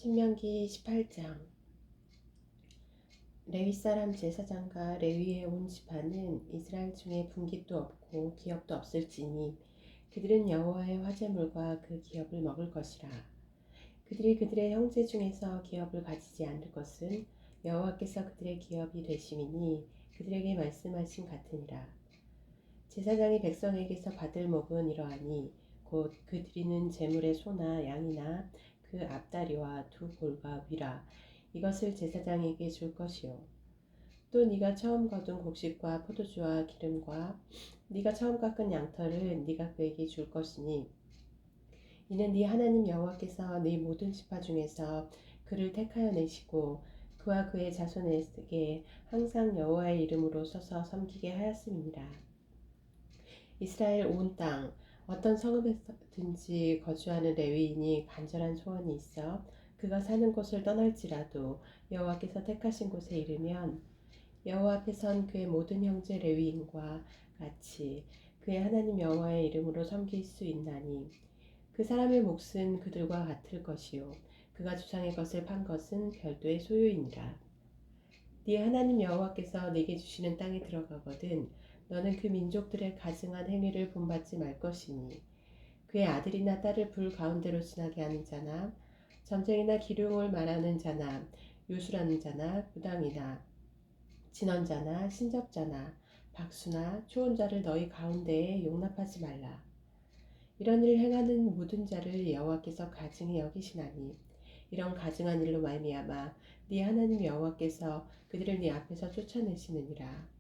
신명기 18장. 레위 사람 제사장과 레위의 온 지파는 이스라엘 중에 분깃도 없고 기업도 없을지니 그들은 여호와의 화제물과 그 기업을 먹을 것이라. 그들이 그들의 형제 중에서 기업을 가지지 않을 것은 여호와께서 그들의 기업이 되심이니 그들에게 말씀하신 같으니라. 제사장이 백성에게서 받을 몫은 이러하니 곧 그 드리는 제물의 소나 양이나 그 앞다리와 두 볼과 위라 이것을 제사장에게 줄 것이요. 또 네가 처음 거둔 곡식과 포도주와 기름과 네가 처음 깎은 양털을 네가 그에게 줄 것이니 이는 네 하나님 여호와께서 네 모든 지파 중에서 그를 택하여 내시고 그와 그의 자손에게 항상 여호와의 이름으로 서서 섬기게 하였음이니라. 이스라엘 온 땅 어떤 성읍에든지 거주하는 레위인이 간절한 소원이 있어 그가 사는 곳을 떠날지라도 여호와께서 택하신 곳에 이르면 여호와 앞에선 그의 모든 형제 레위인과 같이 그의 하나님 여호와의 이름으로 섬길 수 있나니 그 사람의 몫은 그들과 같을 것이요 그가 주상의 것을 판 것은 별도의 소유이니라. 네 하나님 여호와께서 네게 주시는 땅에 들어가거든 너는 그 민족들의 가증한 행위를 본받지 말 것이니 그의 아들이나 딸을 불 가운데로 지나게 하는 자나 전쟁이나 기륭을 말하는 자나 요술하는 자나 무당이나 진언자나 신접자나 박수나 초혼자를 너희 가운데에 용납하지 말라. 이런 일을 행하는 모든 자를 여호와께서 가증히 여기시나니 이런 가증한 일로 말미암아 네 하나님 여호와께서 그들을 네 앞에서 쫓아내시느니라.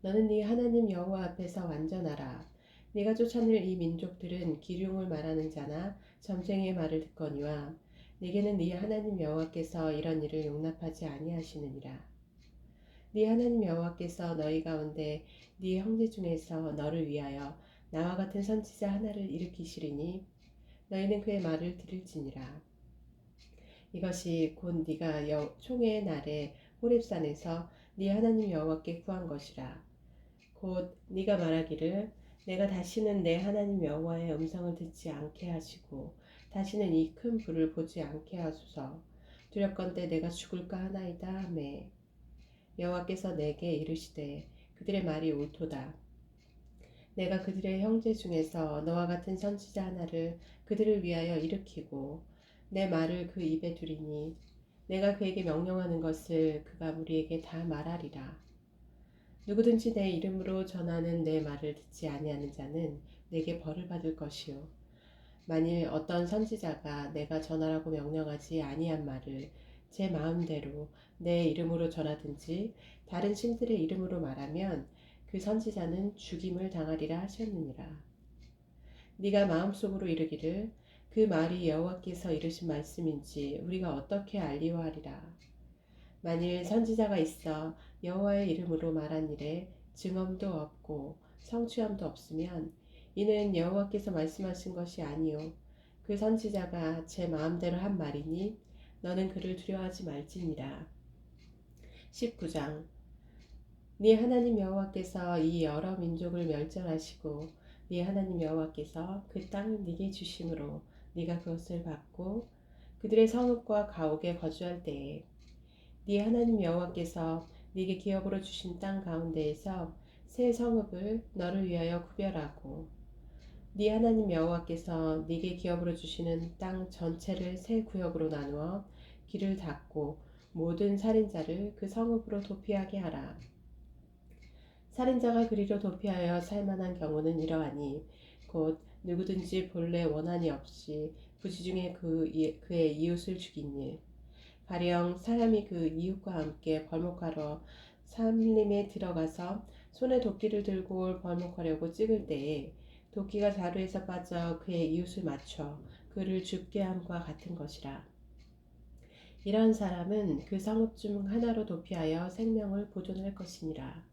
너는 네 하나님 여호와 앞에서 완전하라. 네가 쫓아낼 이 민족들은 기륭을 말하는 자나 점쟁이의 말을 듣거니와 네게는 네 하나님 여호와께서 이런 일을 용납하지 아니하시느니라. 네 하나님 여호와께서 너희 가운데 네 형제 중에서 너를 위하여 나와 같은 선지자 하나를 일으키시리니 너희는 그의 말을 들을지니라. 이것이 곧 네가 총회의 날에 호렙산에서 네 하나님 여호와께 구한 것이라. 곧 네가 말하기를 내가 다시는 내 하나님 여호와의 음성을 듣지 않게 하시고 다시는 이 큰 불을 보지 않게 하소서. 두렵건대 내가 죽을까 하나이다 하매 여호와께서 내게 이르시되 그들의 말이 옳도다. 내가 그들의 형제 중에서 너와 같은 선지자 하나를 그들을 위하여 일으키고 내 말을 그 입에 두리니 내가 그에게 명령하는 것을 그가 우리에게 다 말하리라. 누구든지 내 이름으로 전하는 내 말을 듣지 아니하는 자는 내게 벌을 받을 것이요 만일 어떤 선지자가 내가 전하라고 명령하지 아니한 말을 제 마음대로 내 이름으로 전하든지 다른 신들의 이름으로 말하면 그 선지자는 죽임을 당하리라 하셨느니라. 네가 마음속으로 이르기를 그 말이 여호와께서 이르신 말씀인지 우리가 어떻게 알리오하리라. 만일 선지자가 있어 여호와의 이름으로 말한 일에 증언도 없고 성취함도 없으면 이는 여호와께서 말씀하신 것이 아니요 그 선지자가 제 마음대로 한 말이니 너는 그를 두려워하지 말지니라. 19장. 네 하나님 여호와께서 이 여러 민족을 멸절하시고 네 하나님 여호와께서 그 땅을 네게 주심으로 네가 그것을 받고 그들의 성읍과 가옥에 거주할 때에 네 하나님 여호와께서 네게 기업으로 주신 땅 가운데에서 새 성읍을 너를 위하여 구별하고 네 하나님 여호와께서 네게 기업으로 주시는 땅 전체를 새 구역으로 나누어 길을 닫고 모든 살인자를 그 성읍으로 도피하게 하라. 살인자가 그리로 도피하여 살만한 경우는 이러하니 곧 누구든지 본래 원한이 없이 부지중에 그의 이웃을 죽인 일 가령 사람이 그 이웃과 함께 벌목하러 산림에 들어가서 손에 도끼를 들고 벌목하려고 찍을 때에 도끼가 자루에서 빠져 그의 이웃을 맞춰 그를 죽게 함과 같은 것이라. 이런 사람은 그 성읍 중 하나로 도피하여 생명을 보존할 것이니라.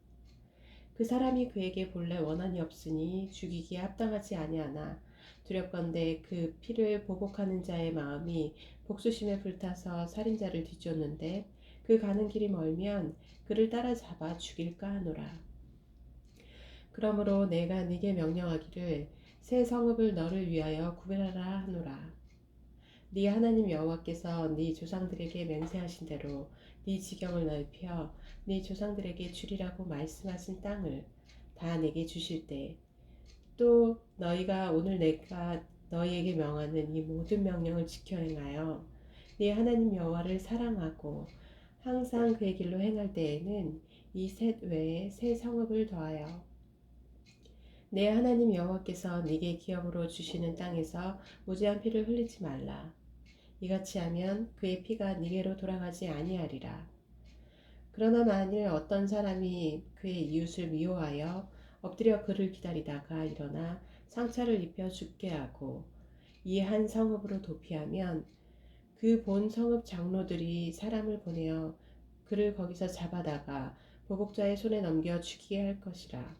그 사람이 그에게 본래 원한이 없으니 죽이기에 합당하지 아니하나 두렵건대 그 피를 보복하는 자의 마음이 복수심에 불타서 살인자를 뒤쫓는데 그 가는 길이 멀면 그를 따라잡아 죽일까 하노라. 그러므로 내가 네게 명령하기를 새 성읍을 너를 위하여 구별하라 하노라. 네 하나님 여호와께서 네 조상들에게 맹세하신 대로 네 지경을 넓혀 네 조상들에게 주리라고 말씀하신 땅을 다 내게 주실 때, 또 너희가 오늘 내가 너희에게 명하는 이 모든 명령을 지켜 행하여 네 하나님 여호와를 사랑하고 항상 그의 길로 행할 때에는 이 셋 외에 새 성읍을 더하여 내 하나님 여호와께서 네게 기업으로 주시는 땅에서 무죄한 피를 흘리지 말라. 이같이 하면 그의 피가 네게로 돌아가지 아니하리라. 그러나 만일 어떤 사람이 그의 이웃을 미워하여 엎드려 그를 기다리다가 일어나 상처를 입혀 죽게 하고 이 한 성읍으로 도피하면 그 본 성읍 장로들이 사람을 보내어 그를 거기서 잡아다가 보복자의 손에 넘겨 죽이게 할 것이라.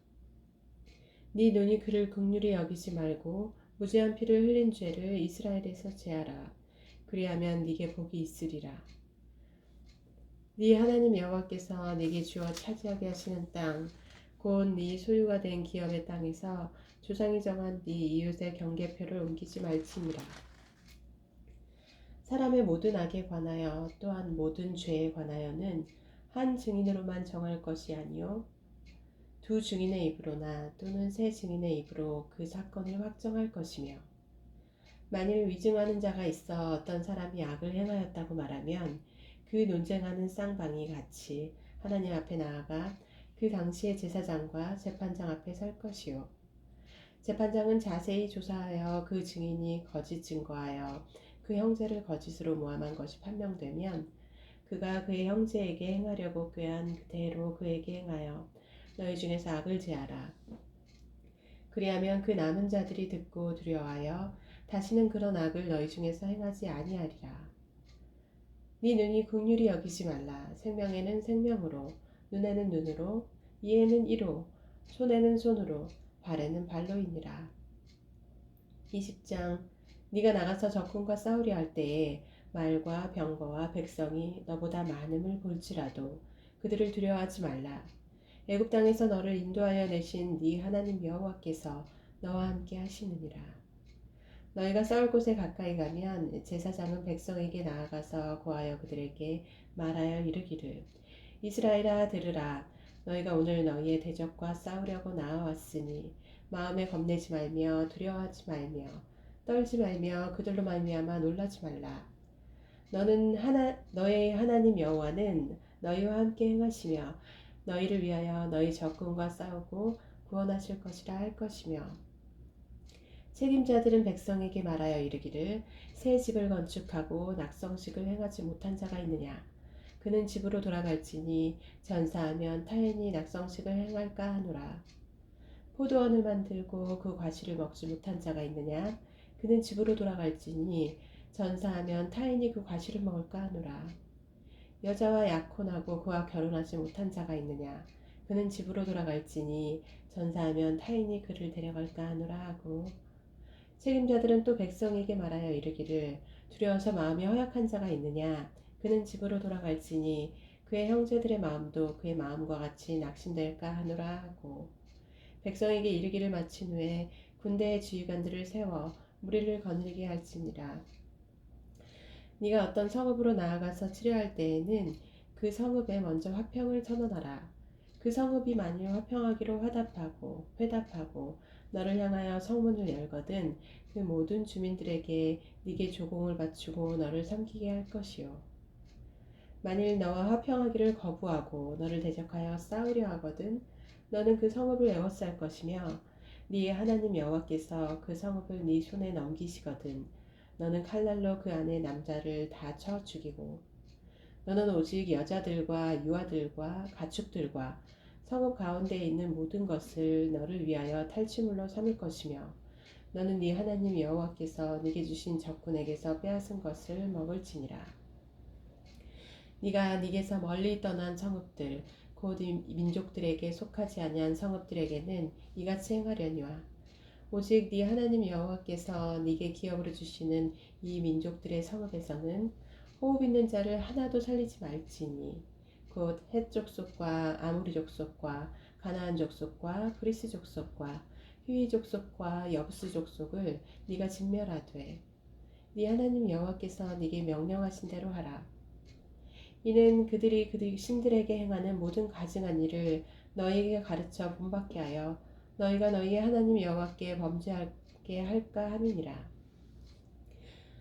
네 눈이 그를 긍휼히 여기지 말고 무죄한 피를 흘린 죄를 이스라엘에서 제하라. 그리하면 네게 복이 있으리라. 네 하나님 여호와께서 네게 주어 차지하게 하시는 땅, 곧 네 소유가 된 기업의 땅에서 조상이 정한 네 이웃의 경계표를 옮기지 말지니라. 사람의 모든 악에 관하여 또한 모든 죄에 관하여는 한 증인으로만 정할 것이 아니요 두 증인의 입으로나 또는 세 증인의 입으로 그 사건을 확정할 것이며, 만일 위증하는 자가 있어 어떤 사람이 악을 행하였다고 말하면 그 논쟁하는 쌍방이 같이 하나님 앞에 나아가 그 당시의 제사장과 재판장 앞에 설 것이요 재판장은 자세히 조사하여 그 증인이 거짓 증거하여 그 형제를 거짓으로 모함한 것이 판명되면 그가 그의 형제에게 행하려고 꾀한 그대로 그에게 행하여 너희 중에서 악을 제하라. 그리하면 그 남은 자들이 듣고 두려워하여 다시는 그런 악을 너희 중에서 행하지 아니하리라. 네 눈이 긍휼히 여기지 말라. 생명에는 생명으로, 눈에는 눈으로, 이에는 이로, 손에는 손으로, 발에는 발로이니라. 20장. 네가 나가서 적군과 싸우려 할 때에 말과 병거와 백성이 너보다 많음을 볼지라도 그들을 두려워하지 말라. 애굽 땅에서 너를 인도하여 내신 네 하나님 여호와께서 너와 함께 하시느니라. 너희가 싸울 곳에 가까이 가면 제사장은 백성에게 나아가서 고하여 그들에게 말하여 이르기를, 이스라엘아 들으라. 너희가 오늘 너희의 대적과 싸우려고 나아왔으니 마음에 겁내지 말며 두려워하지 말며 떨지 말며 그들로 말미암아 놀라지 말라. 너의 하나님 여호와는 너희와 함께 행하시며 너희를 위하여 너희 적군과 싸우고 구원하실 것이라 할 것이며, 책임자들은 백성에게 말하여 이르기를, 새 집을 건축하고 낙성식을 행하지 못한 자가 있느냐? 그는 집으로 돌아갈지니 전사하면 타인이 낙성식을 행할까 하노라. 포도원을 만들고 그 과실을 먹지 못한 자가 있느냐? 그는 집으로 돌아갈지니 전사하면 타인이 그 과실을 먹을까 하노라. 여자와 약혼하고 그와 결혼하지 못한 자가 있느냐? 그는 집으로 돌아갈지니 전사하면 타인이 그를 데려갈까 하노라 하고, 책임자들은 또 백성에게 말하여 이르기를, 두려워서 마음이 허약한 자가 있느냐? 그는 집으로 돌아갈지니 그의 형제들의 마음도 그의 마음과 같이 낙심될까 하노라 하고, 백성에게 이르기를 마친 후에 군대의 지휘관들을 세워 무리를 거느리게 할지니라. 네가 어떤 성읍으로 나아가서 치료할 때에는 그 성읍에 먼저 화평을 선언하라. 그 성읍이 만일 화평하기로 회답하고 너를 향하여 성문을 열거든 그 모든 주민들에게 네게 조공을 바치고 너를 섬기게 할 것이요. 만일 너와 화평하기를 거부하고 너를 대적하여 싸우려 하거든 너는 그 성읍을 에워쌀 것이며, 네 하나님 여호와께서 그 성읍을 네 손에 넘기시거든 너는 칼날로 그 안에 남자를 다 쳐 죽이고, 너는 오직 여자들과 유아들과 가축들과 성읍 가운데에 있는 모든 것을 너를 위하여 탈취물로 삼을 것이며, 너는 네 하나님 여호와께서 네게 주신 적군에게서 빼앗은 것을 먹을지니라. 네가 네게서 멀리 떠난 성읍들 곧 민족들에게 속하지 아니한 성읍들에게는 이같이 행하려니와, 오직 네 하나님 여호와께서 네게 기업으로 주시는 이 민족들의 성읍에서는 호흡 있는 자를 하나도 살리지 말지니, 곧 헷 족속과 아모리 족속과 가나안 족속과 그리스 족속과 히위 족속과 여부스 족속을 네가 진멸하되, 네 하나님 여호와께서 네게 명령하신 대로 하라. 이는 그들이 신들에게 행하는 모든 가증한 일을 너희에게 가르쳐 본받게 하여 너희가 너희의 하나님 여호와께 범죄하게 할까 함이니라.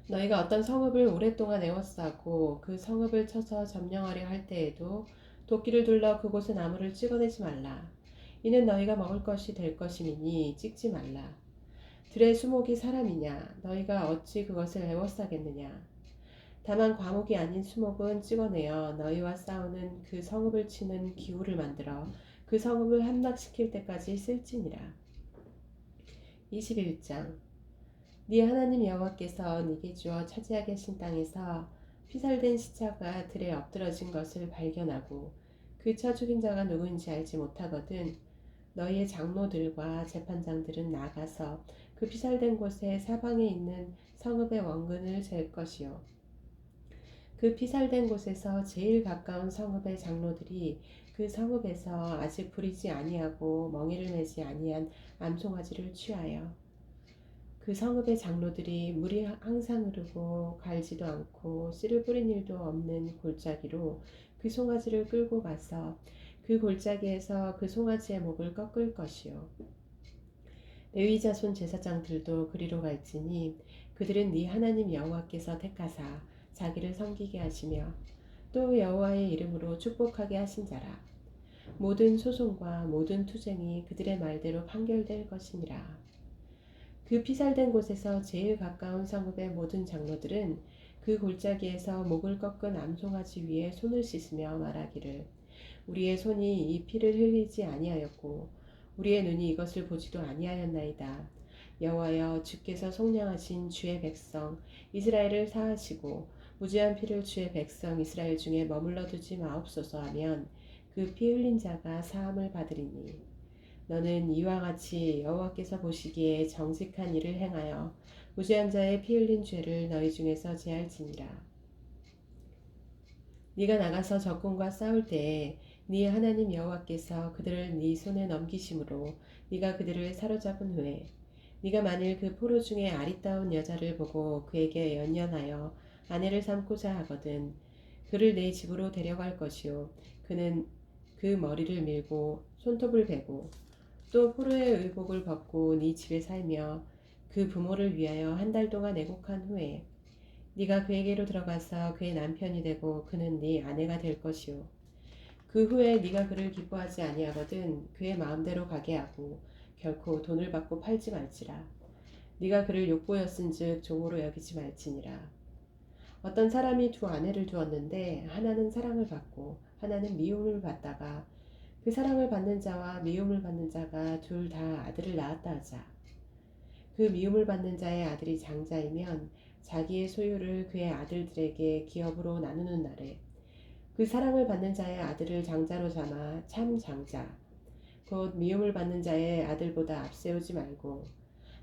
너희가 어떤 성읍을 오랫동안 에워싸고 그 성읍을 쳐서 점령하려 할 때에도 도끼를 둘러 그곳의 나무를 찍어내지 말라. 이는 너희가 먹을 것이 될 것임이니 찍지 말라. 들의 수목이 사람이냐? 너희가 어찌 그것을 에워싸겠느냐? 다만 과목이 아닌 수목은 찍어내어 너희와 싸우는 그 성읍을 치는 기구를 만들어 그 성읍을 함락시킬 때까지 쓸지니라. 21장 네 하나님 여호와께서 네게 주어 차지하게 하신 땅에서 피살된 시체가 들에 엎드러진 것을 발견하고 그 쳐 죽인 자가 누구인지 알지 못하거든 너희의 장로들과 재판장들은 나가서 그 피살된 곳의 사방에 있는 성읍의 원근을 잴 것이요 그 피살된 곳에서 제일 가까운 성읍의 장로들이 그 성읍에서 아직 부리지 아니하고 멍에를 매지 아니한 암송아지를 취하여 그 성읍의 장로들이 물이 항상 흐르고 갈지도 않고 씨를 뿌린 일도 없는 골짜기로 그 송아지를 끌고 가서 그 골짜기에서 그 송아지의 목을 꺾을 것이요 레위 자손 제사장들도 그리로 갈지니 그들은 네 하나님 여호와께서 택하사 자기를 섬기게 하시며 또 여호와의 이름으로 축복하게 하신 자라. 모든 소송과 모든 투쟁이 그들의 말대로 판결될 것이니라. 그 피살된 곳에서 제일 가까운 성읍의 모든 장로들은 그 골짜기에서 목을 꺾은 암송아지 위에 손을 씻으며 말하기를 우리의 손이 이 피를 흘리지 아니하였고 우리의 눈이 이것을 보지도 아니하였나이다. 여호와여 주께서 속량하신 주의 백성 이스라엘을 사하시고 무죄한 피를 주의 백성 이스라엘 중에 머물러 두지 마옵소서 하면 그 피 흘린 자가 사함을 받으리니 너는 이와 같이 여호와께서 보시기에 정직한 일을 행하여 무죄한 자의 피 흘린 죄를 너희 중에서 제할지니라. 네가 나가서 적군과 싸울 때에 네 하나님 여호와께서 그들을 네 손에 넘기심으로 네가 그들을 사로잡은 후에 네가 만일 그 포로 중에 아리따운 여자를 보고 그에게 연연하여 아내를 삼고자 하거든 그를 내 집으로 데려갈 것이요 그는 그 머리를 밀고 손톱을 베고 또 포로의 의복을 벗고 네 집에 살며 그 부모를 위하여 한 달 동안 애곡한 후에 네가 그에게로 들어가서 그의 남편이 되고 그는 네 아내가 될 것이요 그 후에 네가 그를 기뻐하지 아니하거든 그의 마음대로 가게 하고 결코 돈을 받고 팔지 말지라. 네가 그를 욕보였은즉 종으로 여기지 말지니라. 어떤 사람이 두 아내를 두었는데 하나는 사랑을 받고 하나는 미움을 받다가 그 사랑을 받는 자와 미움을 받는 자가 둘 다 아들을 낳았다 하자. 그 미움을 받는 자의 아들이 장자이면 자기의 소유를 그의 아들들에게 기업으로 나누는 날에 그 사랑을 받는 자의 아들을 장자로 삼아 참 장자 곧 미움을 받는 자의 아들보다 앞세우지 말고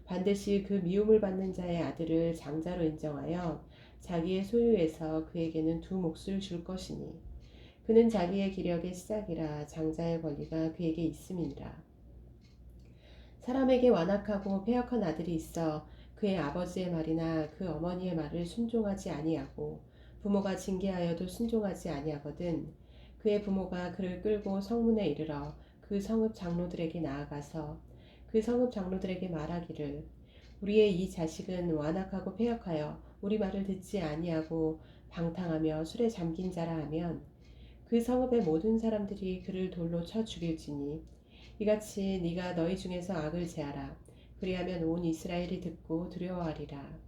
반드시 그 미움을 받는 자의 아들을 장자로 인정하여 자기의 소유에서 그에게는 두 몫을 줄 것이니 그는 자기의 기력의 시작이라 장자의 권리가 그에게 있음이니라. 사람에게 완악하고 패역한 아들이 있어 그의 아버지의 말이나 그 어머니의 말을 순종하지 아니하고 부모가 징계하여도 순종하지 아니하거든 그의 부모가 그를 끌고 성문에 이르러 그 성읍 장로들에게 나아가서 그 성읍 장로들에게 말하기를 우리의 이 자식은 완악하고 패역하여 우리 말을 듣지 아니하고 방탕하며 술에 잠긴 자라 하면 그 성읍의 모든 사람들이 그를 돌로 쳐 죽일지니 이같이 네가 너희 중에서 악을 제하라. 그리하면 온 이스라엘이 듣고 두려워하리라.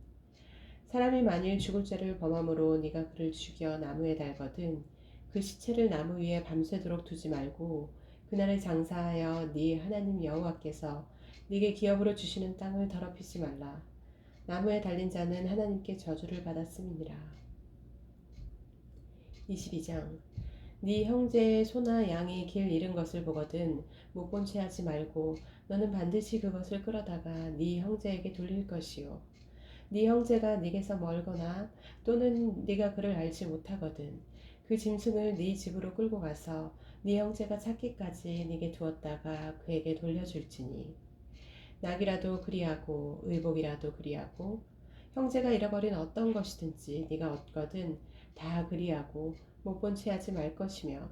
사람이 만일 죽을 죄를 범함으로 네가 그를 죽여 나무에 달거든 그 시체를 나무 위에 밤새도록 두지 말고 그날에 장사하여 네 하나님 여호와께서 네게 기업으로 주시는 땅을 더럽히지 말라. 나무에 달린 자는 하나님께 저주를 받았음이니라. 22장 네 형제의 소나 양이 길 잃은 것을 보거든 못 본 채 하지 말고 너는 반드시 그것을 끌어다가 네 형제에게 돌릴 것이요 네 형제가 네게서 멀거나 또는 네가 그를 알지 못하거든 그 짐승을 네 집으로 끌고 가서 네 형제가 찾기까지 네게 두었다가 그에게 돌려줄지니 낙이라도 그리하고 의복이라도 그리하고 형제가 잃어버린 어떤 것이든지 네가 얻거든 다 그리하고 못 본 채 하지 말 것이며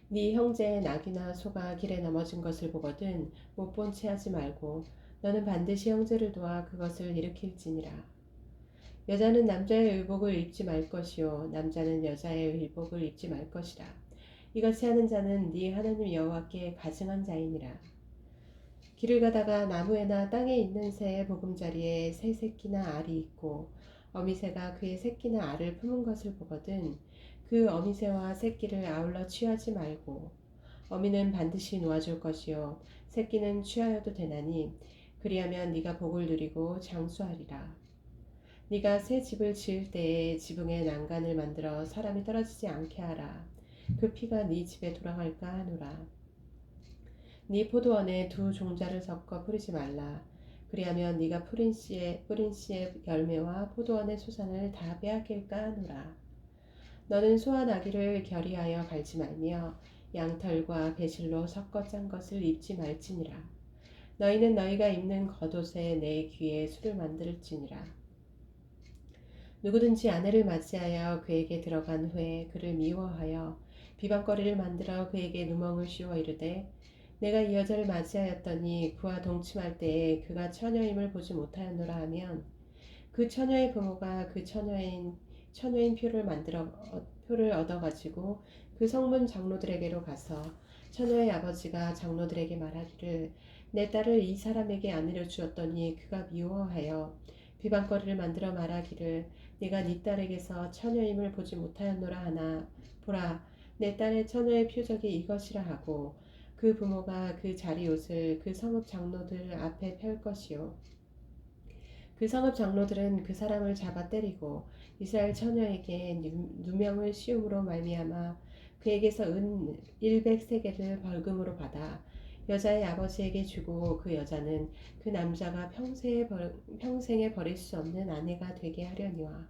네 형제의 낙이나 소가 길에 넘어진 것을 보거든 못 본 채 하지 말고 너는 반드시 형제를 도와 그것을 일으킬지니라. 여자는 남자의 의복을 입지 말 것이요 남자는 여자의 의복을 입지 말 것이라. 이같이 하는 자는 네 하나님 여호와께 가증한 자이니라. 길을 가다가 나무에나 땅에 있는 새의 보금자리에 새 새끼나 알이 있고 어미새가 그의 새끼나 알을 품은 것을 보거든 그 어미새와 새끼를 아울러 취하지 말고 어미는 반드시 놓아줄 것이요 새끼는 취하여도 되나니 그리하면 네가 복을 누리고 장수하리라. 네가 새 집을 지을 때에 지붕에 난간을 만들어 사람이 떨어지지 않게 하라. 그 피가 네 집에 돌아갈까 하노라. 네 포도원에 두 종자를 섞어 뿌리지 말라. 그리하면 네가 뿌린 씨의 열매와 포도원의 소산을 다 빼앗길까 하노라. 너는 소와 나귀를 결의하여 갈지 말며 양털과 배실로 섞어 짠 것을 입지 말지니라. 너희는 너희가 입는 겉옷에 내 귀에 술을 만들지니라. 누구든지 아내를 맞이하여 그에게 들어간 후에 그를 미워하여 비방거리를 만들어 그에게 누멍을 씌워 이르되 내가 이 여자를 맞이하였더니 그와 동침할 때에 그가 처녀임을 보지 못하였노라 하면 그 처녀의 부모가 그 처녀인 표를 얻어 가지고 그 성문 장로들에게로 가서 처녀의 아버지가 장로들에게 말하기를 내 딸을 이 사람에게 아내로 주었더니 그가 미워하여 비방거리를 만들어 말하기를 네가 네 딸에게서 처녀임을 보지 못하였노라 하나 보라 내 딸의 처녀의 표적이 이것이라 하고 그 부모가 그 자리 옷을 그 성읍 장로들 앞에 펼 것이요 그 성읍 장로들은 그 사람을 잡아 때리고 이스라엘 처녀에게 누명을 씌움으로 말미암아 그에게서 은 100세겔을 벌금으로 받아 여자의 아버지에게 주고 그 여자는 그 남자가 평생에 버릴 수 없는 아내가 되게 하려니와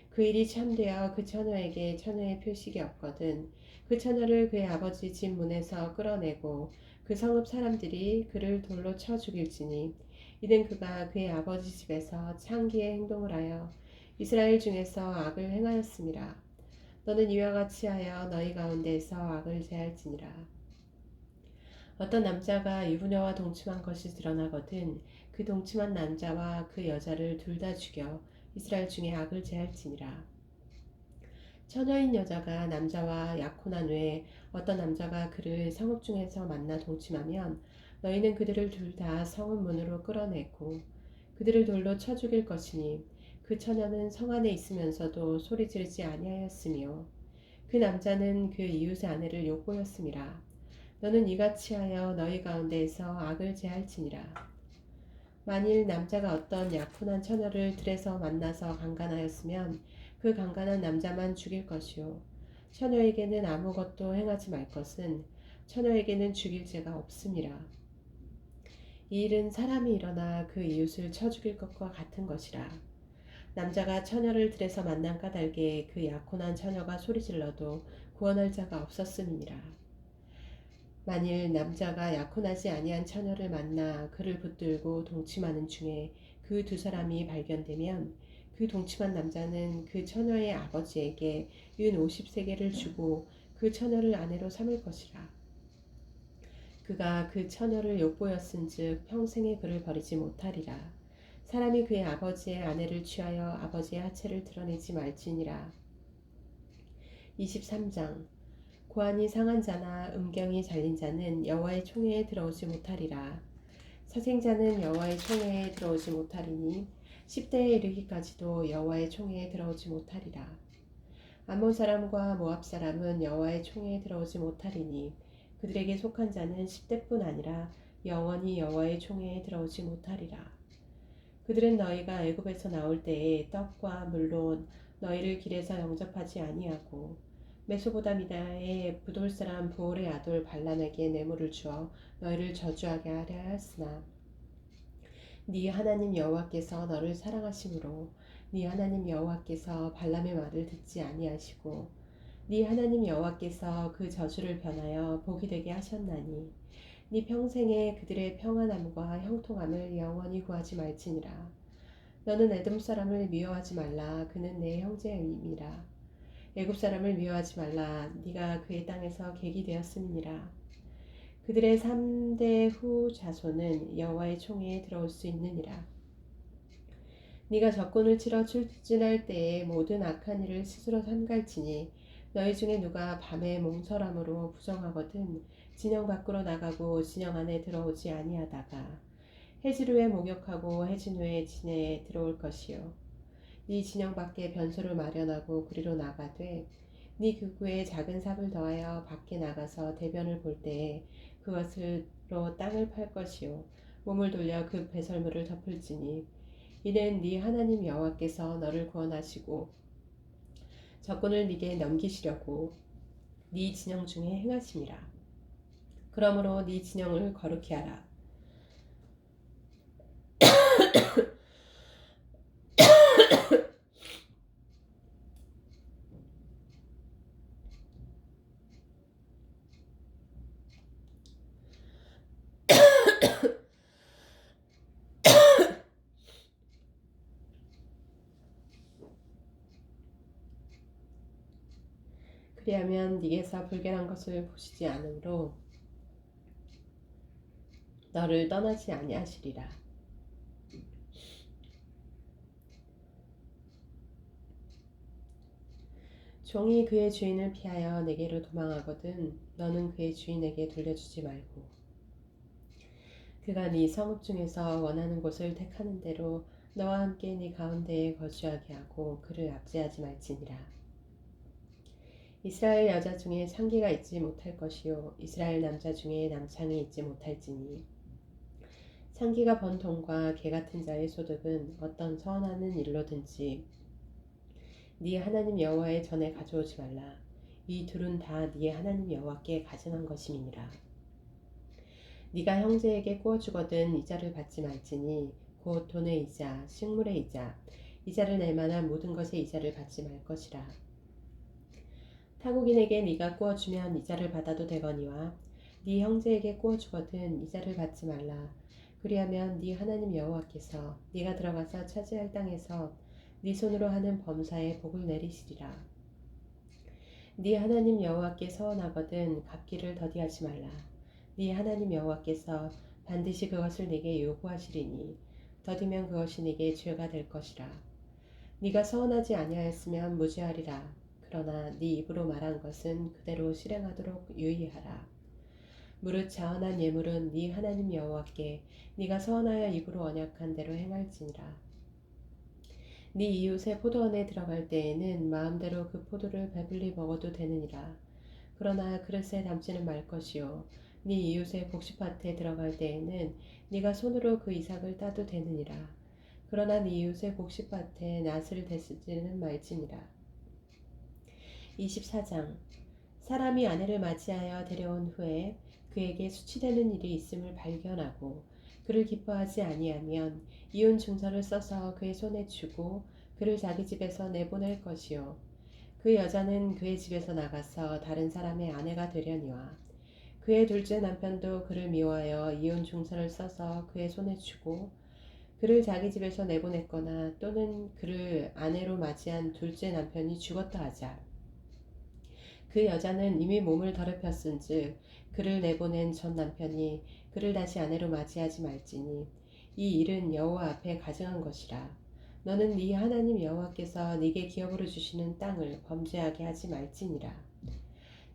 그 일이 참되어 그 처녀에게 처녀의 표식이 없거든 그 처녀를 그의 아버지 집 문에서 끌어내고 그 성읍 사람들이 그를 돌로 쳐 죽일지니 이는 그가 그의 아버지 집에서 창기의 행동을 하여 이스라엘 중에서 악을 행하였음이라. 너는 이와 같이 하여 너희 가운데에서 악을 제할지니라. 어떤 남자가 유부녀와 동침한 것이 드러나거든 그 동침한 남자와 그 여자를 둘 다 죽여 이스라엘 중에 악을 제할지니라. 처녀인 여자가 남자와 약혼한 후에 어떤 남자가 그를 성읍 중에서 만나 동침하면 너희는 그들을 둘 다 성읍 문으로 끌어내고 그들을 돌로 쳐 죽일 것이니 그 처녀는 성 안에 있으면서도 소리 지르지 아니하였으며 그 남자는 그 이웃의 아내를 욕보였음이라. 너는 이같이 하여 너희 가운데에서 악을 제할지니라. 만일 남자가 어떤 약혼한 처녀를 들에서 만나서 강간하였으면 그 강간한 남자만 죽일 것이요 처녀에게는 아무것도 행하지 말 것은 처녀에게는 죽일 죄가 없음이라. 이 일은 사람이 일어나 그 이웃을 쳐 죽일 것과 같은 것이라. 남자가 처녀를 들에서 만난 까닭에 그 약혼한 처녀가 소리질러도 구원할 자가 없었음이니라. 만일 남자가 약혼하지 아니한 처녀를 만나 그를 붙들고 동침하는 중에 그 두 사람이 발견되면 그 동침한 남자는 그 처녀의 아버지에게 은 50세겔을 주고 그 처녀를 아내로 삼을 것이라. 그가 그 처녀를 욕보였은즉 평생에 그를 버리지 못하리라. 사람이 그의 아버지의 아내를 취하여 아버지의 하체를 드러내지 말지니라. 23장 고환이 상한 자나 음경이 잘린 자는 여호와의 총회에 들어오지 못하리라. 사생자는 여호와의 총회에 들어오지 못하리니 10대에 이르기까지도 여호와의 총회에 들어오지 못하리라. 암몬 사람과 모압 사람은 여호와의 총회에 들어오지 못하리니 그들에게 속한 자는 10대뿐 아니라 영원히 여호와의 총회에 들어오지 못하리라. 그들은 너희가 애굽에서 나올 때에 떡과 물로 너희를 길에서 영접하지 아니하고 메소보다미아의 부돌 사람 부올의 아들 발람에게 뇌물을 주어 너희를 저주하게 하려 하였으나 네 하나님 여호와께서 너를 사랑하심으로 네 하나님 여호와께서 발람의 말을 듣지 아니하시고 네 하나님 여호와께서 그 저주를 변하여 복이 되게 하셨나니 네 평생에 그들의 평안함과 형통함을 영원히 구하지 말지니라. 너는 에돔 사람을 미워하지 말라. 그는 내 형제임이라. 애굽 사람을 미워하지 말라. 네가 그의 땅에서 객이 되었음이니라. 그들의 3대 후 자손은 여호와의 총회에 들어올 수 있느니라. 네가 적군을 치러 출진할 때에 모든 악한 일을 스스로 삼갈지니 너희 중에 누가 밤에 몽설함으로 부정하거든 진영 밖으로 나가고 진영 안에 들어오지 아니하다가 해질 후에 목욕하고 해진 후에 진에 들어올 것이요 네 진영 밖에 변소를 마련하고 그리로 나가되 네 극구에 작은 삽을 더하여 밖에 나가서 대변을 볼 때에 그것으로 땅을 팔 것이요 몸을 돌려 그 배설물을 덮을지니 이는 네 하나님 여호와께서 너를 구원하시고 적군을 네게 넘기시려고 네 진영 중에 행하심이라. 그러므로 네 진영을 거룩히 하라. 그리하면 네게서 불결한 것을 보시지 않으므로 너를 떠나지 아니하시리라. 종이 그의 주인을 피하여 내게로 도망하거든 너는 그의 주인에게 돌려주지 말고 그가 네 성읍 중에서 원하는 곳을 택하는 대로 너와 함께 네 가운데에 거주하게 하고 그를 압제하지 말지니라. 이스라엘 여자 중에 창기가 있지 못할 것이요 이스라엘 남자 중에 남창이 있지 못할지니 창기가 번 돈과 개 같은 자의 소득은 어떤 선하는 일로든지 네 하나님 여호와의 전에 가져오지 말라. 이 둘은 다 네 하나님 여호와께 가증한 것임이니라. 네가 형제에게 구워주거든 이자를 받지 말지니 곧 돈의 이자, 식물의 이자, 이자를 낼 만한 모든 것의 이자를 받지 말 것이라. 타국인에게 네가 구워주면 이자를 받아도 되거니와 네 형제에게 구워주거든 이자를 받지 말라. 그리하면 네 하나님 여호와께서 네가 들어가서 차지할 땅에서 네 손으로 하는 범사에 복을 내리시리라. 네 하나님 여호와께 서원하거든 갚기를 더디하지 말라. 네 하나님 여호와께서 반드시 그것을 네게 요구하시리니 더디면 그것이 네게 죄가 될 것이라. 네가 서원하지 아니하였으면 무죄하리라. 그러나 네 입으로 말한 것은 그대로 실행하도록 유의하라. 무릇 자언한 예물은 네 하나님 여호와께 네가 서원하여 입으로 언약한 대로 행할지니라. 네 이웃의 포도원에 들어갈 때에는 마음대로 그 포도를 배불리 먹어도 되느니라. 그러나 그릇에 담지는 말 것이요 네 이웃의 복식밭에 들어갈 때에는 네가 손으로 그 이삭을 따도 되느니라. 그러나 네 이웃의 복식밭에 낫을 대쓰지는 말지니라. 24장 사람이 아내를 맞이하여 데려온 후에 그에게 수치되는 일이 있음을 발견하고 그를 기뻐하지 아니하면 이혼 증서를 써서 그의 손에 주고 그를 자기 집에서 내보낼 것이요 그 여자는 그의 집에서 나가서 다른 사람의 아내가 되려니와 그의 둘째 남편도 그를 미워하여 이혼 증서를 써서 그의 손에 주고 그를 자기 집에서 내보냈거나 또는 그를 아내로 맞이한 둘째 남편이 죽었다 하자 그 여자는 이미 몸을 더럽혔은즉 그를 내보낸 전 남편이 그를 다시 아내로 맞이하지 말지니 이 일은 여호와 앞에 가증한 것이라. 너는 네 하나님 여호와께서 네게 기업으로 주시는 땅을 범죄하게 하지 말지니라.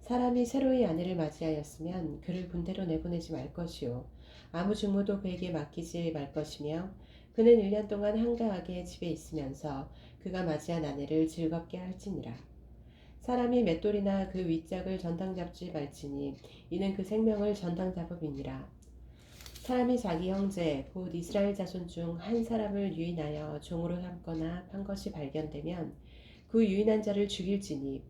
사람이 새로이 아내를 맞이하였으면 그를 군대로 내보내지 말 것이요 아무 직무도 그에게 맡기지 말 것이며 그는 1년 동안 한가하게 집에 있으면서 그가 맞이한 아내를 즐겁게 할지니라. 사람이 맷돌이나 그 윗짝을 전당 잡지 말지니 이는 그 생명을 전당 잡음이니라. 사람이 자기 형제 곧 이스라엘 자손 중 한 사람을 유인하여 종으로 삼거나 판 것이 발견되면 그 유인한 자를 죽일지니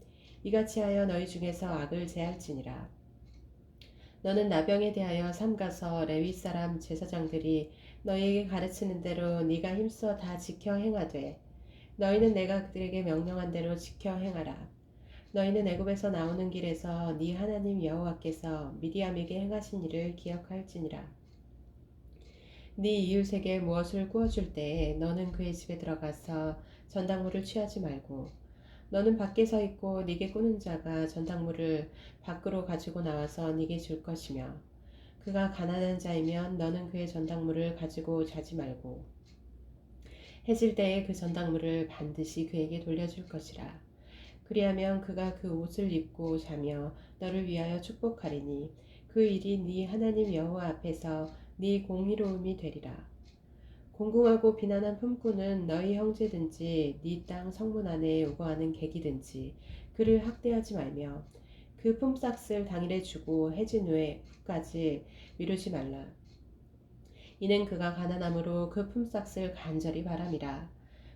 이같이 하여 너희 중에서 악을 제할지니라. 너는 나병에 대하여 삼가서 레위 사람 제사장들이 너희에게 가르치는 대로 네가 힘써 다 지켜 행하되 너희는 내가 그들에게 명령한 대로 지켜 행하라. 너희는 애굽에서 나오는 길에서 네 하나님 여호와께서 미디암에게 행하신 일을 기억할지니라. 네 이웃에게 무엇을 구워줄 때에 너는 그의 집에 들어가서 전당물을 취하지 말고 너는 밖에 서 있고 네게 꾸는 자가 전당물을 밖으로 가지고 나와서 네게 줄 것이며 그가 가난한 자이면 너는 그의 전당물을 가지고 자지 말고 해질 때에 그 전당물을 반드시 그에게 돌려줄 것이라. 그리하면 그가 그 옷을 입고 자며 너를 위하여 축복하리니 그 일이 네 하나님 여호와 앞에서 네 공의로움이 되리라. 공공하고 비난한 품꾼은 너희 형제든지 네 땅 성문 안에 우거하는 객이든지 그를 학대하지 말며 그 품삯을 당일에 주고 해진 후에 후까지 미루지 말라. 이는 그가 가난함으로 그 품삯을 간절히 바람이라.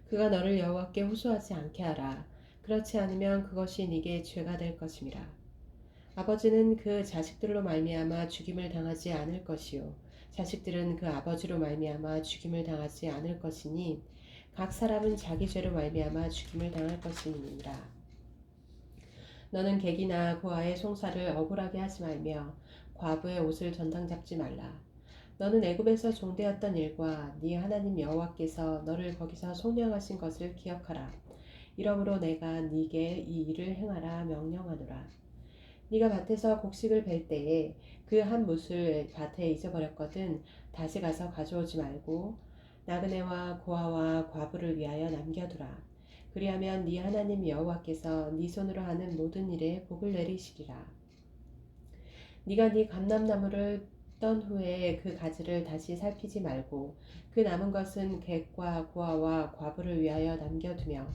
그가 너를 여호와께 호소하지 않게 하라. 그렇지 않으면 그것이 네게 죄가 될 것임이라. 아버지는 그 자식들로 말미암아 죽임을 당하지 않을 것이요 자식들은 그 아버지로 말미암아 죽임을 당하지 않을 것이니 각 사람은 자기 죄로 말미암아 죽임을 당할 것이니라. 너는 객이나 고아의 송사를 억울하게 하지 말며 과부의 옷을 전당 잡지 말라. 너는 애굽에서 종되었던 일과 네 하나님 여호와께서 너를 거기서 속량하신 것을 기억하라. 이러므로 내가 네게 이 일을 행하라 명령하노라. 네가 밭에서 곡식을 벨 때에 그 한 뭇을 밭에 잊어버렸거든 다시 가서 가져오지 말고 나그네와 고아와 과부를 위하여 남겨두라. 그리하면 네 하나님 여호와께서 네 손으로 하는 모든 일에 복을 내리시리라. 네가 네 감람나무를 떤 후에 그 가지를 다시 살피지 말고 그 남은 것은 객과 고아와 과부를 위하여 남겨두며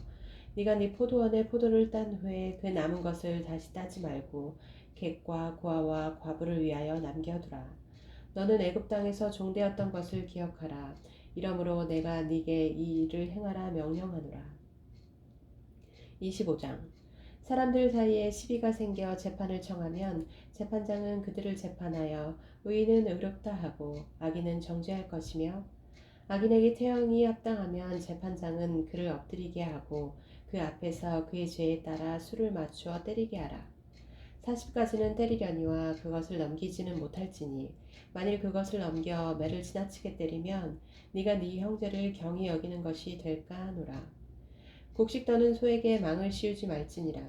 네가 네 포도원에 포도를 딴 후에 그 남은 것을 다시 따지 말고 객과 고아와 과부를 위하여 남겨두라. 너는 애굽 땅에서 종되었던 것을 기억하라. 이러므로 내가 네게 이 일을 행하라 명령하노라. 25장 사람들 사이에 시비가 생겨 재판을 청하면 재판장은 그들을 재판하여 의인은 의롭다 하고 악인은 정죄할 것이며 악인에게 태형이 합당하면 재판장은 그를 엎드리게 하고 그 앞에서 그의 죄에 따라 수를 맞추어 때리게 하라. 40까지는 때리려니와 그것을 넘기지는 못할지니 만일 그것을 넘겨 매를 지나치게 때리면 네가 네 형제를 경히 여기는 것이 될까 하노라. 곡식 떠는 소에게 망을 씌우지 말지니라.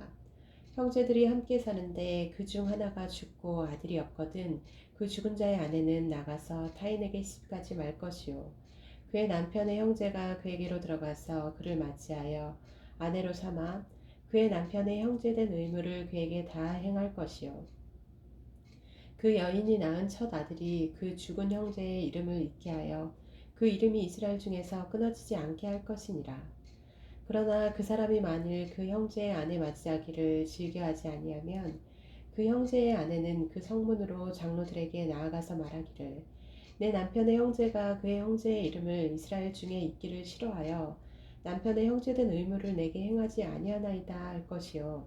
형제들이 함께 사는데 그 중 하나가 죽고 아들이 없거든 그 죽은 자의 아내는 나가서 타인에게 시집가지 말 것이요 그의 남편의 형제가 그에게로 들어가서 그를 맞이하여 아내로 삼아 그의 남편의 형제된 의무를 그에게 다 행할 것이요 그 여인이 낳은 첫 아들이 그 죽은 형제의 이름을 잊게 하여 그 이름이 이스라엘 중에서 끊어지지 않게 할 것이니라. 그러나 그 사람이 만일 그 형제의 아내 맞이하기를 즐겨하지 아니하면 그 형제의 아내는 그 성문으로 장로들에게 나아가서 말하기를 내 남편의 형제가 그의 형제의 이름을 이스라엘 중에 잊기를 싫어하여 남편의 형제된 의무를 내게 행하지 아니하나이다 할 것이요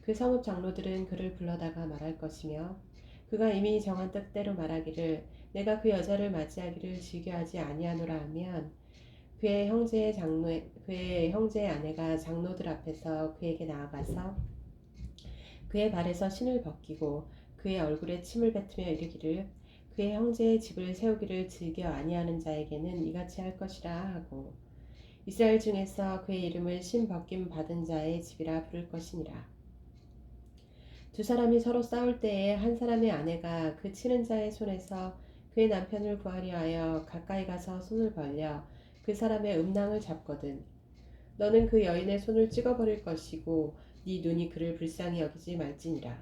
그 성읍 장로들은 그를 불러다가 말할 것이며 그가 이미 정한 뜻대로 말하기를 내가 그 여자를 맞이하기를 즐겨하지 아니하노라 하면 그의 형제의 아내가 장로들 앞에서 그에게 나아가서 그의 발에서 신을 벗기고 그의 얼굴에 침을 뱉으며 이르기를 그의 형제의 집을 세우기를 즐겨 아니하는 자에게는 이같이 할 것이라 하고 이스라엘 중에서 그의 이름을 신 벗김 받은 자의 집이라 부를 것이니라. 두 사람이 서로 싸울 때에 한 사람의 아내가 그 치는 자의 손에서 그의 남편을 구하려 하여 가까이 가서 손을 벌려 그 사람의 음낭을 잡거든 너는 그 여인의 손을 찍어버릴 것이고 네 눈이 그를 불쌍히 여기지 말지니라.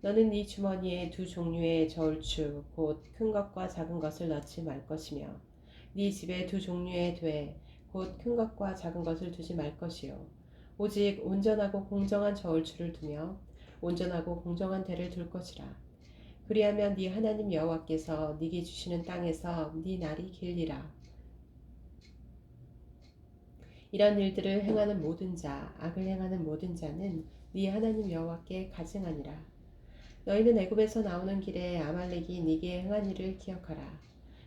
너는 네 주머니에 두 종류의 저울추 곧 큰 것과 작은 것을 넣지 말 것이며 네 집에 두 종류의 돼 곧 큰 것과 작은 것을 두지 말 것이요 오직 온전하고 공정한 저울추를 두며 온전하고 공정한 대를 둘 것이라. 그리하면 네 하나님 여호와께서 네게 주시는 땅에서 네 날이 길리라. 이런 일들을 행하는 모든 자, 악을 행하는 모든 자는 네 하나님 여호와께 가증하니라. 너희는 애굽에서 나오는 길에 아말렉이 네게 행한 일을 기억하라.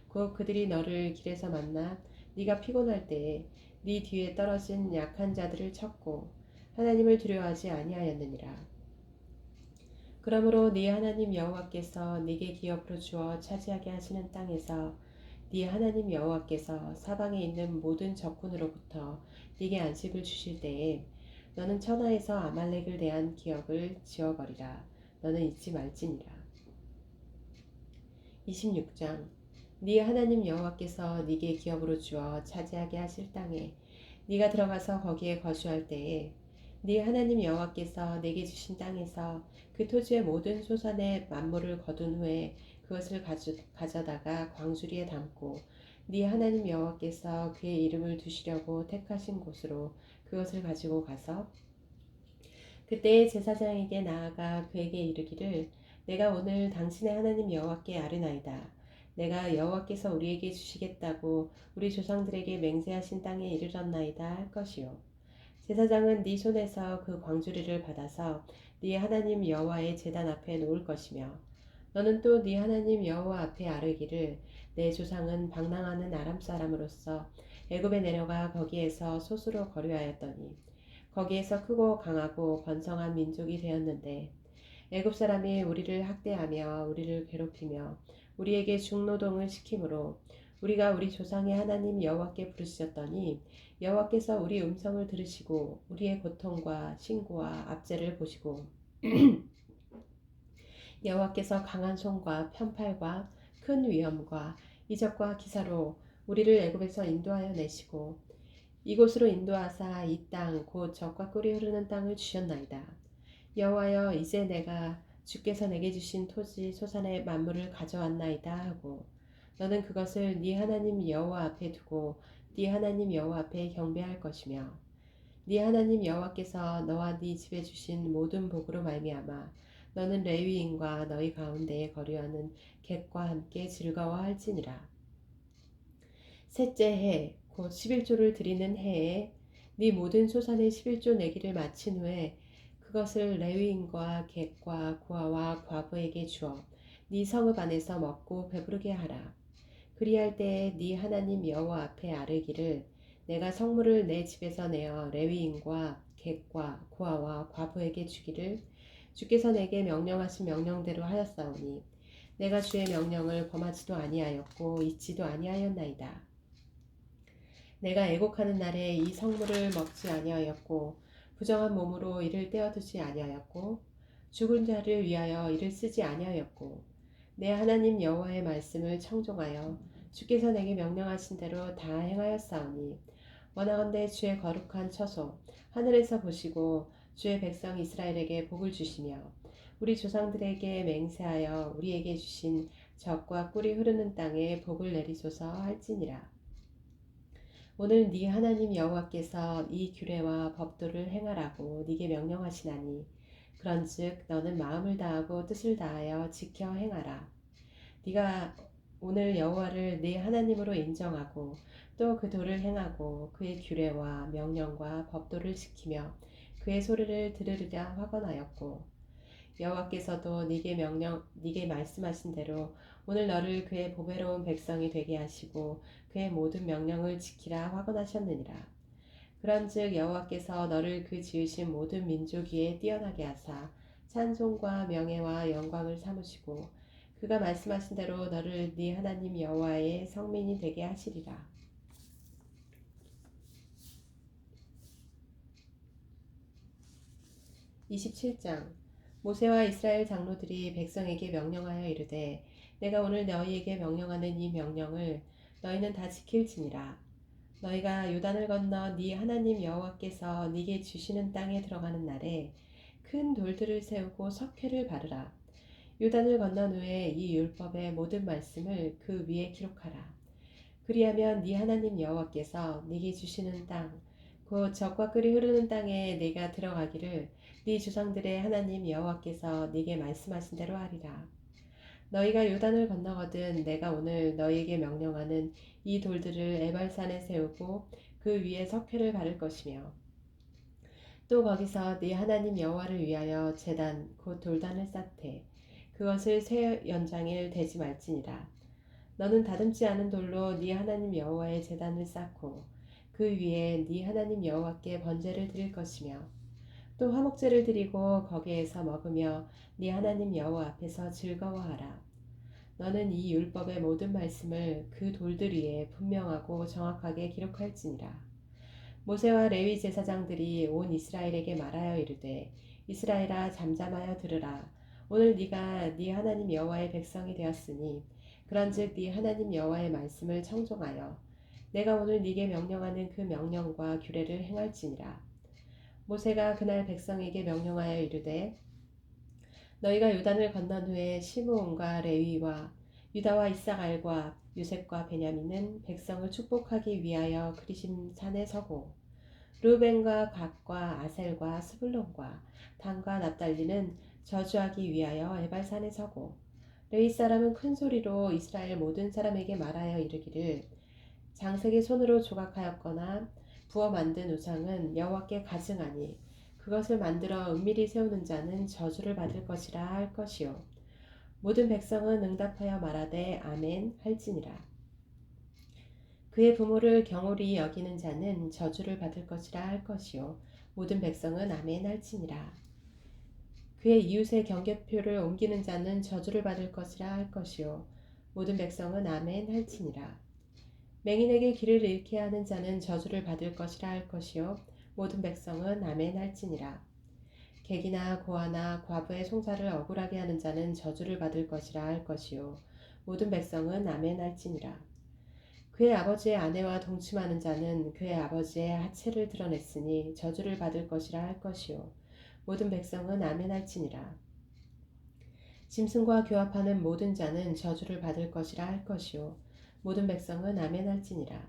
곧 그들이 너를 길에서 만나 네가 피곤할 때에 네 뒤에 떨어진 약한 자들을 쳤고 하나님을 두려워하지 아니하였느니라. 그러므로 네 하나님 여호와께서 네게 기업으로 주어 차지하게 하시는 땅에서 네 하나님 여호와께서 사방에 있는 모든 적군으로부터 네게 안식을 주실 때에 너는 천하에서 아말렉을 대한 기억을 지워버리라. 너는 잊지 말지니라. 26장. 네 하나님 여호와께서 네게 기업으로 주어 차지하게 하실 땅에 네가 들어가서 거기에 거주할 때에 네 하나님 여호와께서 네게 주신 땅에서 그 토지의 모든 소산의 만물을 거둔 후에 그것을 가져다가 광주리에 담고 네 하나님 여호와께서 그의 이름을 두시려고 택하신 곳으로 그것을 가지고 가서 그때의 제사장에게 나아가 그에게 이르기를 내가 오늘 당신의 하나님 여호와께 아뢰나이다. 내가 여호와께서 우리에게 주시겠다고 우리 조상들에게 맹세하신 땅에 이르렀나이다 할 것이요. 제사장은 네 손에서 그 광주리를 받아서 네 하나님 여호와의 제단 앞에 놓을 것이며 너는 또 네 하나님 여호와 앞에 아뢰기를 내 조상은 방랑하는 아람 사람으로서 애굽에 내려가 거기에서 소수로 거류하였더니 거기에서 크고 강하고 번성한 민족이 되었는데 애굽 사람이 우리를 학대하며 우리를 괴롭히며 우리에게 중노동을 시키므로 우리가 우리 조상의 하나님 여호와께 부르짖었더니 여호와께서 우리 음성을 들으시고 우리의 고통과 신고와 압제를 보시고 여호와께서 강한 손과 편팔과 큰 위엄과 이적과 기사로 우리를 애굽에서 인도하여 내시고 이곳으로 인도하사 이 땅 곧 젖과 꿀이 흐르는 땅을 주셨나이다. 여호와여 이제 내가 주께서 내게 주신 토지 소산의 만물을 가져왔나이다 하고 너는 그것을 네 하나님 여호와 앞에 두고 네 하나님 여호와 앞에 경배할 것이며 네 하나님 여호와께서 너와 네 집에 주신 모든 복으로 말미암아 너는 레위인과 너희 가운데에 거류하는 객과 함께 즐거워할지니라. 셋째 해 곧 11조를 드리는 해에 네 모든 소산의 11조 내기를 마친 후에 그것을 레위인과 객과 고아와 과부에게 주어 네 성읍 안에서 먹고 배부르게 하라. 그리할 때에 네 하나님 여호와 앞에 아뢰기를 내가 성물을 내 집에서 내어 레위인과 객과 고아와 과부에게 주기를 주께서 내게 명령하신 명령대로 하였사오니 내가 주의 명령을 범하지도 아니하였고 잊지도 아니하였나이다. 내가 애곡하는 날에 이 성물을 먹지 아니하였고 부정한 몸으로 이를 떼어두지 아니하였고 죽은 자를 위하여 이를 쓰지 아니하였고 내 하나님 여호와의 말씀을 청종하여 주께서 내게 명령하신 대로 다 행하였사오니 원하건대 주의 거룩한 처소 하늘에서 보시고 주의 백성 이스라엘에게 복을 주시며 우리 조상들에게 맹세하여 우리에게 주신 젖과 꿀이 흐르는 땅에 복을 내리소서 할지니라. 오늘 네 하나님 여호와께서 이 규례와 법도를 행하라고 네게 명령하시나니 그런즉 너는 마음을 다하고 뜻을 다하여 지켜 행하라. 네가 오늘 여호와를 네 하나님으로 인정하고 또 그 도를 행하고 그의 규례와 명령과 법도를 지키며 그의 소리를 들으리라 확언하였고 여호와께서도 네게 말씀하신 대로 오늘 너를 그의 보배로운 백성이 되게 하시고 그의 모든 명령을 지키라 확언하셨느니라. 그런즉 여호와께서 너를 그 지으신 모든 민족 위에 뛰어나게 하사 찬송과 명예와 영광을 삼으시고 그가 말씀하신 대로 너를 네 하나님 여호와의 성민이 되게 하시리라. 27장. 모세와 이스라엘 장로들이 백성에게 명령하여 이르되 내가 오늘 너희에게 명령하는 이 명령을 너희는 다 지킬지니라. 너희가 요단을 건너 네 하나님 여호와께서 네게 주시는 땅에 들어가는 날에 큰 돌들을 세우고 석회를 바르라. 요단을 건넌 후에 이 율법의 모든 말씀을 그 위에 기록하라. 그리하면 네 하나님 여호와께서 네게 주시는 땅 곧 젖과 꿀이 흐르는 땅에 네가 들어가기를 네 조상들의 하나님 여호와께서 네게 말씀하신 대로 하리라. 너희가 요단을 건너거든 내가 오늘 너희에게 명령하는 이 돌들을 에발산에 세우고 그 위에 석회를 바를 것이며 또 거기서 네 하나님 여호와를 위하여 제단 곧 돌단을 쌓되 그것을 새 연장일 대지 말지니라. 너는 다듬지 않은 돌로 네 하나님 여호와의 제단을 쌓고 그 위에 네 하나님 여호와께 번제를 드릴 것이며 또 화목제를 드리고 거기에서 먹으며 네 하나님 여호와 앞에서 즐거워하라. 너는 이 율법의 모든 말씀을 그 돌들 위에 분명하고 정확하게 기록할지니라. 모세와 레위 제사장들이 온 이스라엘에게 말하여 이르되 이스라엘아 잠잠하여 들으라. 오늘 네가 네 하나님 여호와의 백성이 되었으니 그런즉 네 하나님 여호와의 말씀을 청종하여 내가 오늘 네게 명령하는 그 명령과 규례를 행할지니라. 모세가 그날 백성에게 명령하여 이르되 너희가 요단을 건넌 후에 시므온과 레위와 유다와 이삭알과 요셉과 베냐민은 백성을 축복하기 위하여 그리심 산에 서고 르우벤과 갓과 아셀과 스불론과 단과 납달리는 저주하기 위하여 에발산에 서고 레위 사람은 큰 소리로 이스라엘 모든 사람에게 말하여 이르기를 장색의 손으로 조각하였거나 부어 만든 우상은 여호와께 가증하니 그것을 만들어 은밀히 세우는 자는 저주를 받을 것이라 할 것이요 모든 백성은 응답하여 말하되 아멘 할지니라. 그의 부모를 경홀히 여기는 자는 저주를 받을 것이라 할 것이요 모든 백성은 아멘 할지니라. 그의 이웃의 경계표를 옮기는 자는 저주를 받을 것이라 할 것이요 모든 백성은 아멘 할지니라. 맹인에게 길을 잃게 하는 자는 저주를 받을 것이라 할 것이요 모든 백성은 아멘 할지니라. 객이나 고아나 과부의 송사를 억울하게 하는 자는 저주를 받을 것이라 할 것이요 모든 백성은 아멘 할지니라. 그의 아버지의 아내와 동침하는 자는 그의 아버지의 하체를 드러냈으니 저주를 받을 것이라 할 것이요 모든 백성은 아멘 할지니라. 짐승과 교합하는 모든 자는 저주를 받을 것이라 할 것이요 모든 백성은 아멘 할지니라.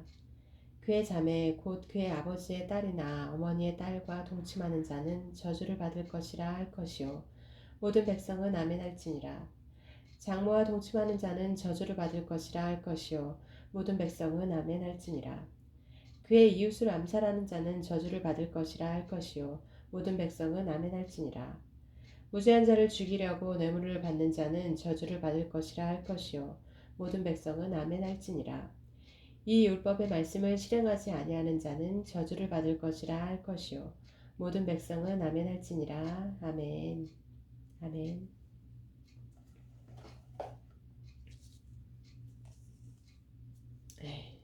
그의 자매 곧 그의 아버지의 딸이나 어머니의 딸과 동침하는 자는 저주를 받을 것이라 할 것이요 모든 백성은 아멘 할지니라. 장모와 동침하는 자는 저주를 받을 것이라 할 것이요 모든 백성은 아멘 할지니라. 그의 이웃을 암살하는 자는 저주를 받을 것이라 할 것이요 모든 백성은 아멘 할지니라. 무죄한 자를 죽이려고 뇌물을 받는 자는 저주를 받을 것이라 할 것이요 모든 백성은 아멘 할지니라. 이 율법의 말씀을 실행하지 아니하는 자는 저주를 받을 것이라 할 것이요 모든 백성은 아멘 할지니라. 아멘. 아멘. 네.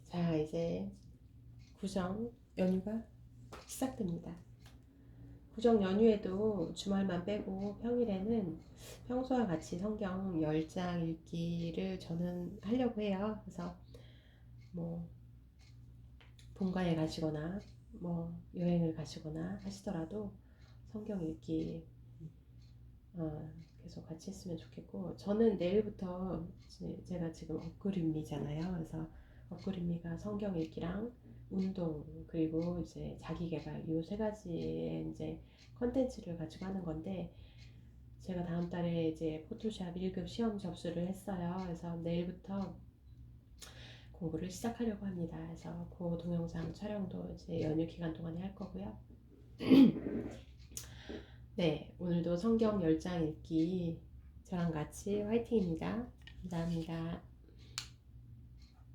자, 이제 구정 연휴가 시작됩니다. 구정 연휴에도 주말만 빼고 평일에는 평소와 같이 성경 10장 읽기를 저는 하려고 해요. 그래서 뭐 본가에 가시거나 뭐 여행을 가시거나 하시더라도 성경 읽기 계속 같이 했으면 좋겠고 저는 내일부터 제가 지금 엇그림미잖아요. 그래서 엇그림미가 성경 읽기랑 운동 그리고 이제 자기계발 이 세 가지의 이제 컨텐츠를 가지고 하는 건데 제가 다음 달에 이제 포토샵 1급 시험 접수를 했어요. 그래서 내일부터 공부를 시작하려고 합니다. 그래서 그 동영상 촬영도 이제 연휴 기간 동안에 할 거고요. 네, 오늘도 성경 10장 읽기 저랑 같이 화이팅입니다. 감사합니다.